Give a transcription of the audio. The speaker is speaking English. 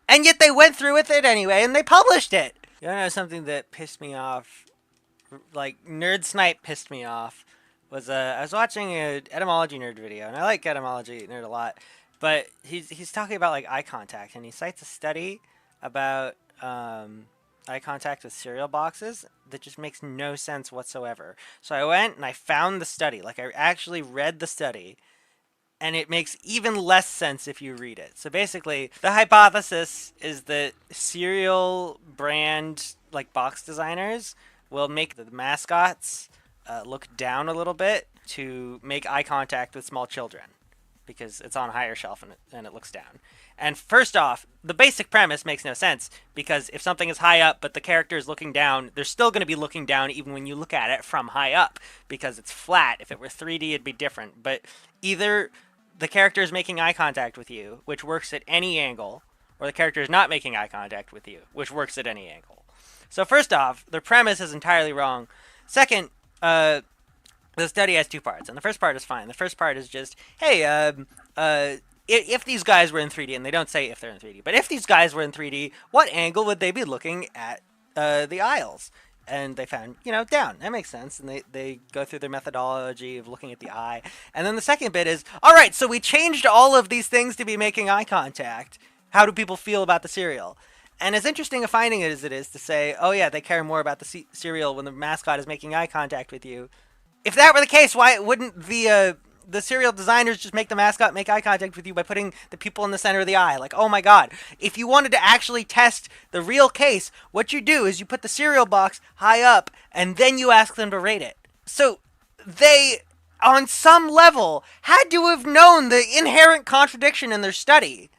And yet they went through with it anyway, and they published it. You know something that pissed me off? Like, Nerd Snipe pissed me off. Was I was watching an etymology nerd video, and I like etymology nerd a lot. But he's talking about like eye contact, and he cites a study about eye contact with cereal boxes that just makes no sense whatsoever. So I went and I found the study. Like, I actually read the study, and it makes even less sense if you read it. So basically, the hypothesis is that cereal brand like box designers will make the mascots look down a little bit to make eye contact with small children because it's on a higher shelf and it looks down. And first off, the basic premise makes no sense because if something is high up but the character is looking down, they're still going to be looking down even when you look at it from high up because it's flat. If it were 3D, it'd be different. But either the character is making eye contact with you, which works at any angle, or the character is not making eye contact with you, which works at any angle. So first off, their premise is entirely wrong. Second, the study has two parts, and the first part is fine. The first part is just, hey, if these guys were in 3D, and they don't say if they're in 3D, but if these guys were in 3D, what angle would they be looking at the aisles? And they found, down. That makes sense. And they go through their methodology of looking at the eye. And then the second bit is, all right, so we changed all of these things to be making eye contact. How do people feel about the cereal? And as interesting a finding as it is to say, oh yeah, they care more about the cereal when the mascot is making eye contact with you. If that were the case, why wouldn't the cereal designers just make the mascot make eye contact with you by putting the people in the center of the eye? Like, oh my god, if you wanted to actually test the real case, what you do is you put the cereal box high up and then you ask them to rate it. So they, on some level, had to have known the inherent contradiction in their study.